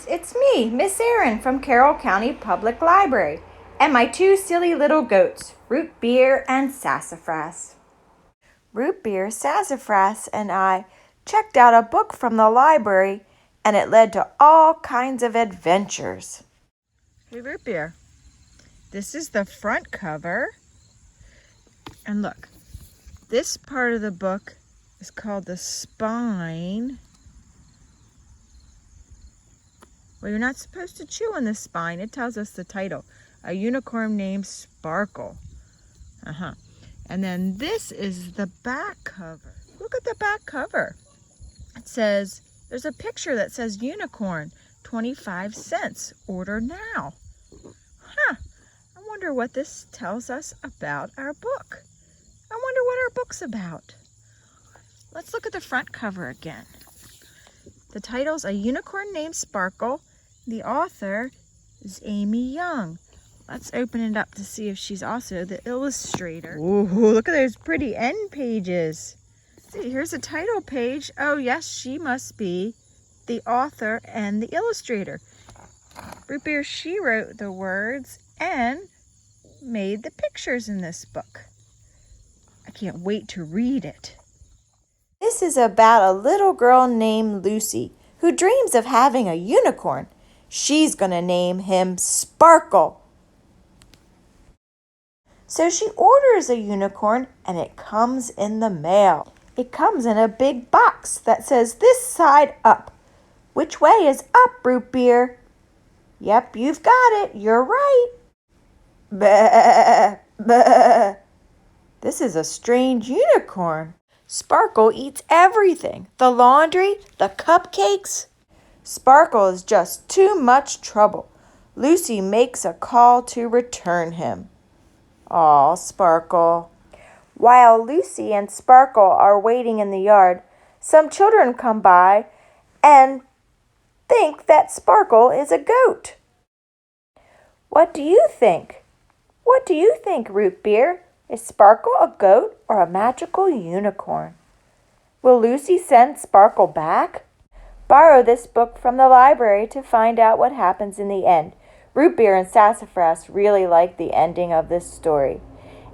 friends, it's me, Miss Erin from Carroll County Public Library, and my two silly little goats, Beer and Sassafras. Beer, Sassafras, and I checked out a book from the library, and it led to all kinds of adventures. Hey, Beer, this is the front cover, and look, this part of the book is called the spine. Well, you're not supposed to chew on the spine. It tells us the title, A Unicorn Named Sparkle. And then this is the back cover. Look at the back cover. It says, there's a picture that says unicorn, 25 cents. Order now. I wonder what this tells us about our book. I wonder what our book's about. Let's look at the front cover again. The title's A Unicorn Named Sparkle. The author is Amy Young. Let's open it up to see if she's also the illustrator. Ooh, look at those pretty end pages. See, here's a title page. Oh, yes, she must be the author and the illustrator. Beer, she wrote the words and made the pictures in this book. I can't wait to read it. This is about a little girl named Lucy who dreams of having a unicorn. She's going to name him Sparkle. So she orders a unicorn and it comes in the mail. It comes in a big box that says this side up. Which way is up, Beer? Yep, you've got it. You're right. Bah, bah. This is a strange unicorn. Sparkle eats everything. The laundry, the cupcakes. Sparkle is just too much trouble. Lucy makes a call to return him. Aw, Sparkle. While Lucy and Sparkle are waiting in the yard, some children come by and think that Sparkle is a goat. What do you think? What do you think, Beer? Is Sparkle a goat or a magical unicorn? Will Lucy send Sparkle back? Borrow this book from the library to find out what happens in the end. Beer and Sassafras really like the ending of this story,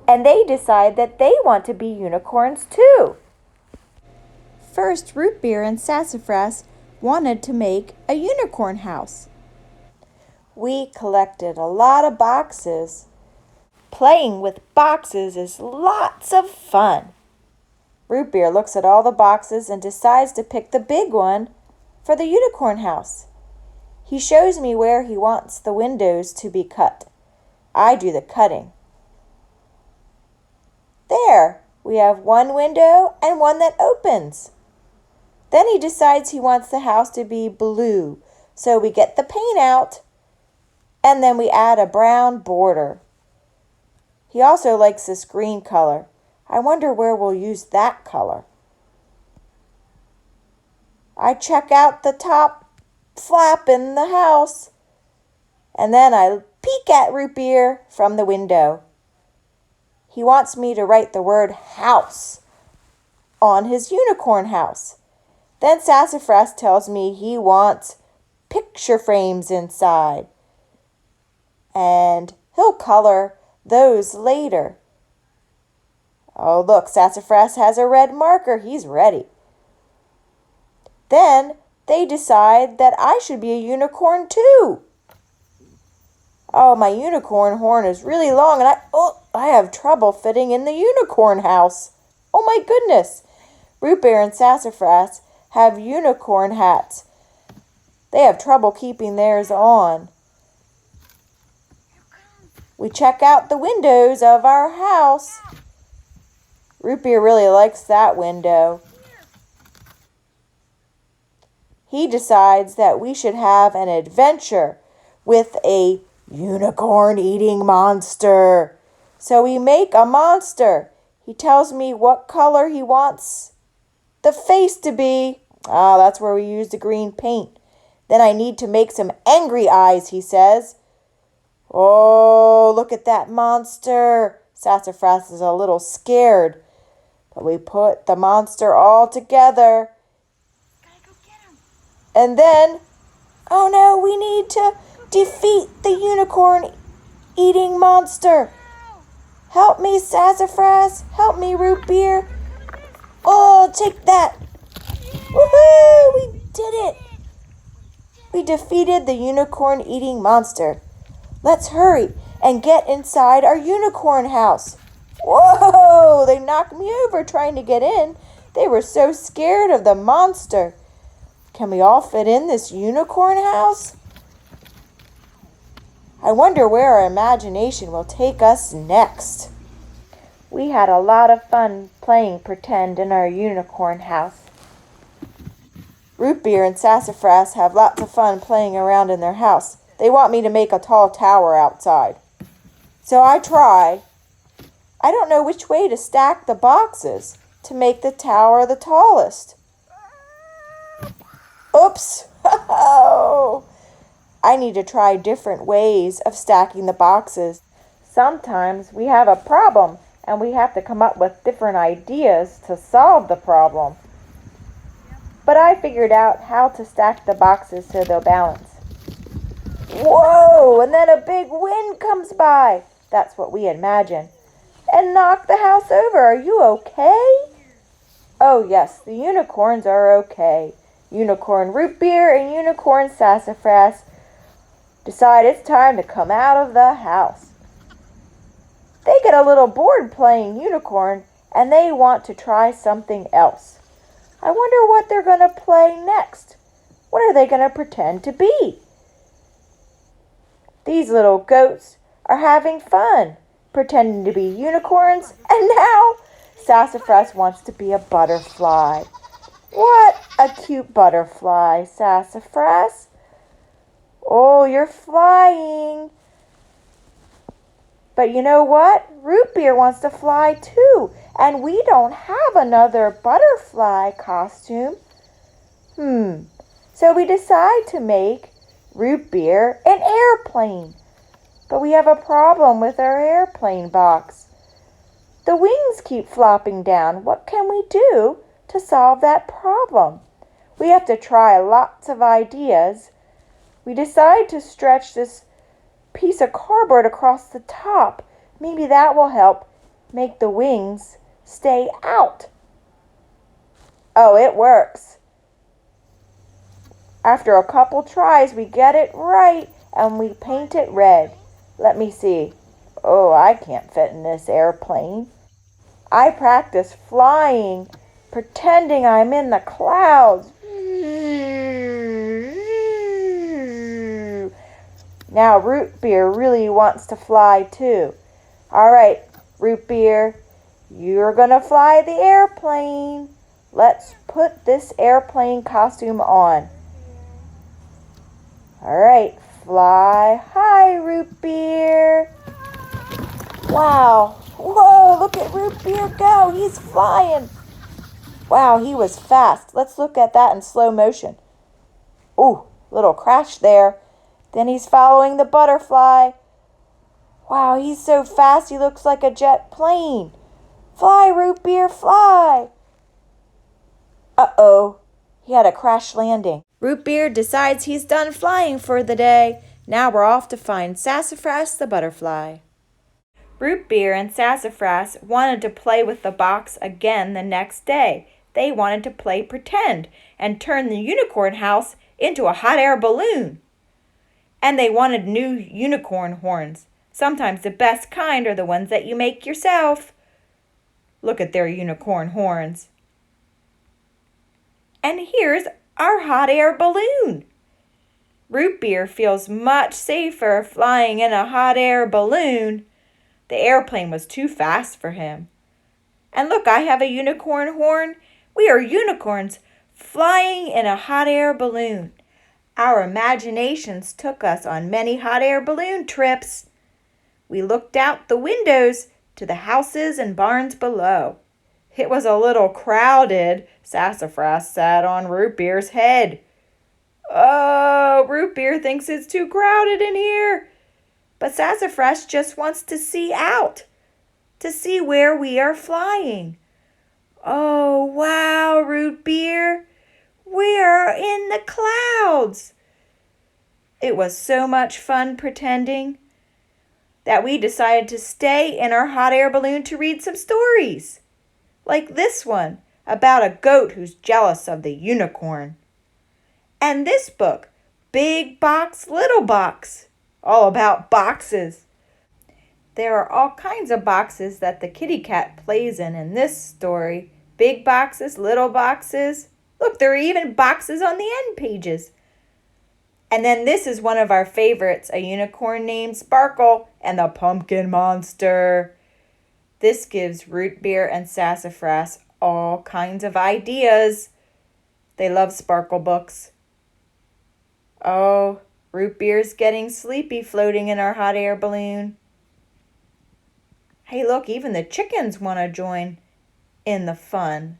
and they decide that they want to be unicorns too. First, Beer and Sassafras wanted to make a unicorn house. We collected a lot of boxes. Playing with boxes is lots of fun. Beer looks at all the boxes and decides to pick the big one for the unicorn house. He shows me where he wants the windows to be cut. I do the cutting. There, we have one window and one that opens. Then he decides he wants the house to be blue, so we get the paint out and then we add a brown border. He also likes this green color. I wonder where we'll use that color. I check out the top flap in the house, and then I peek at Beer from the window. He wants me to write the word house on his unicorn house. Then Sassafras tells me he wants picture frames inside, and he'll color those later. Oh, look, Sassafras has a red marker. He's ready. Then they decide that I should be a unicorn too. Oh, my unicorn horn is really long and I have trouble fitting in the unicorn house. Oh my goodness. Beer and Sassafras have unicorn hats. They have trouble keeping theirs on. We check out the windows of our house. Beer really likes that window. He decides that we should have an adventure with a unicorn-eating monster. So we make a monster. He tells me what color he wants the face to be. That's where we use the green paint. Then I need to make some angry eyes, he says. Oh, look at that monster. Sassafras is a little scared. But we put the monster all together. And then Oh no, we need to defeat the unicorn-eating monster. Help me, Sassafras. Help me, Root Beer. Oh, take that. Woohoo! We did it. We defeated the unicorn-eating monster. Let's hurry and get inside our unicorn house. Whoa! They knocked me over trying to get in. They were so scared of the monster. Can we all fit in this unicorn house? I wonder where our imagination will take us next. We had a lot of fun playing pretend in our unicorn house. Root Beer and Sassafras have lots of fun playing around in their house. They want me to make a tall tower outside. So I try. I don't know which way to stack the boxes to make the tower the tallest. Oops! I need to try different ways of stacking the boxes. Sometimes we have a problem and we have to come up with different ideas to solve the problem. But I figured out how to stack the boxes so they'll balance. Whoa! And then a big wind comes by. That's what we imagine. And knock the house over. Are you okay? Oh yes, the unicorns are okay. Unicorn Root Beer and Unicorn Sassafras decide it's time to come out of the house. They get a little bored playing unicorn and they want to try something else. I wonder what they're going to play next. What are they going to pretend to be? These little goats are having fun, pretending to be unicorns, and now Sassafras wants to be a butterfly. What a cute butterfly, Sassafras. Oh, you're flying. But you know what? Root Beer wants to fly too, and we don't have another butterfly costume. So we decide to make Root Beer an airplane. But we have a problem with our airplane box. The wings keep flopping down. What can we do to solve that problem? We have to try lots of ideas. We decide to stretch this piece of cardboard across the top. Maybe that will help make the wings stay out. Oh, it works. After a couple tries, we get it right and we paint it red. Let me see. Oh, I can't fit in this airplane. I practice flying, pretending I'm in the clouds. Now Root Beer really wants to fly too. All right, Root Beer, you're going to fly the airplane. Let's put this airplane costume on. All right, fly high, Root Beer. Wow. Whoa, look at Root Beer go. He's flying. Wow, he was fast. Let's look at that in slow motion. Ooh, little crash there. Then he's following the butterfly. Wow, he's so fast he looks like a jet plane. Fly, Root Beer, fly. Uh-oh, he had a crash landing. Root Beer decides he's done flying for the day. Now we're off to find Sassafras the butterfly. Root Beer and Sassafras wanted to play with the box again the next day. They wanted to play pretend and turn the unicorn house into a hot air balloon. And they wanted new unicorn horns. Sometimes the best kind are the ones that you make yourself. Look at their unicorn horns. And here's our hot air balloon. Root Beer feels much safer flying in a hot air balloon. The airplane was too fast for him. And look, I have a unicorn horn. We are unicorns flying in a hot air balloon. Our imaginations took us on many hot air balloon trips. We looked out the windows to the houses and barns below. It was a little crowded. Sassafras sat on Root Beer's head. Oh, Root Beer thinks it's too crowded in here. But Sassafras just wants to see out, to see where we are flying. Oh, wow, Root Beer. We are in the clouds. It was so much fun pretending that we decided to stay in our hot air balloon to read some stories, like this one about a goat who's jealous of the unicorn. And this book, Big Box, Little Box, all about boxes. There are all kinds of boxes that the kitty cat plays in this story. Big boxes, little boxes. Look, there are even boxes on the end pages. And then this is one of our favorites, a unicorn named Sparkle and the Pumpkin Monster. This gives Root Beer and Sassafras all kinds of ideas. They love Sparkle books. Oh, Root Beer's getting sleepy floating in our hot air balloon. Hey, look, even the chickens want to join in the fun.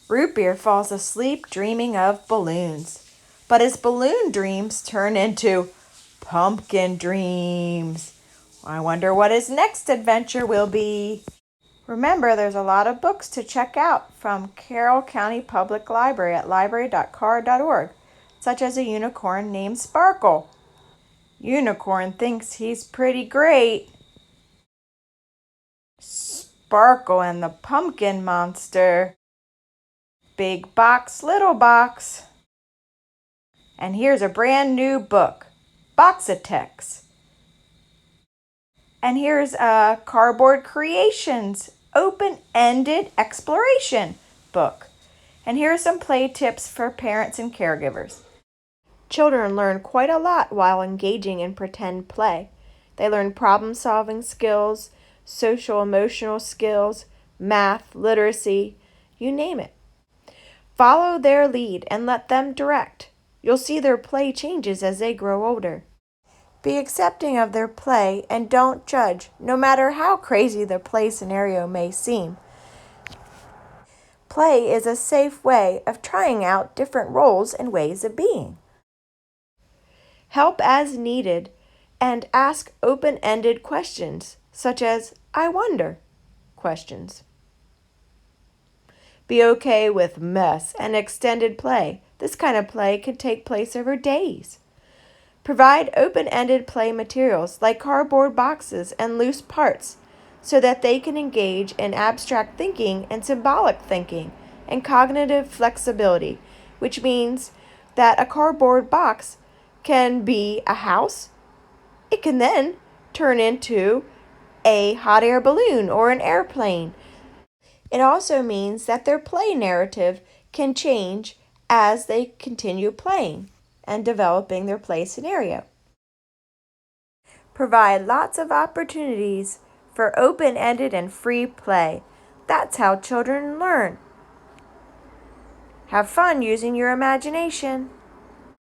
Root Beer falls asleep dreaming of balloons. But his balloon dreams turn into pumpkin dreams. I wonder what his next adventure will be. Remember, there's a lot of books to check out from Carroll County Public Library at library.car.org, such as A Unicorn Named Sparkle. Unicorn thinks he's pretty great. Sparkle and the Pumpkin Monster. Big Box, Little Box. And here's a brand new book, Boxatex. And here's a Cardboard Creations, open-ended exploration book. And here are some play tips for parents and caregivers. Children learn quite a lot while engaging in pretend play. They learn problem-solving skills, social-emotional skills, math, literacy, you name it. Follow their lead and let them direct. You'll see their play changes as they grow older. Be accepting of their play and don't judge, no matter how crazy the play scenario may seem. Play is a safe way of trying out different roles and ways of being. Help as needed and ask open-ended questions, such as, I wonder questions. Be okay with mess and extended play. This kind of play can take place over days. Provide open-ended play materials like cardboard boxes and loose parts so that they can engage in abstract thinking and symbolic thinking and cognitive flexibility, which means that a cardboard box can be a house. It can then turn into a hot air balloon or an airplane. It also means that their play narrative can change as they continue playing and developing their play scenario. Provide lots of opportunities for open-ended and free play. That's how children learn. Have fun using your imagination.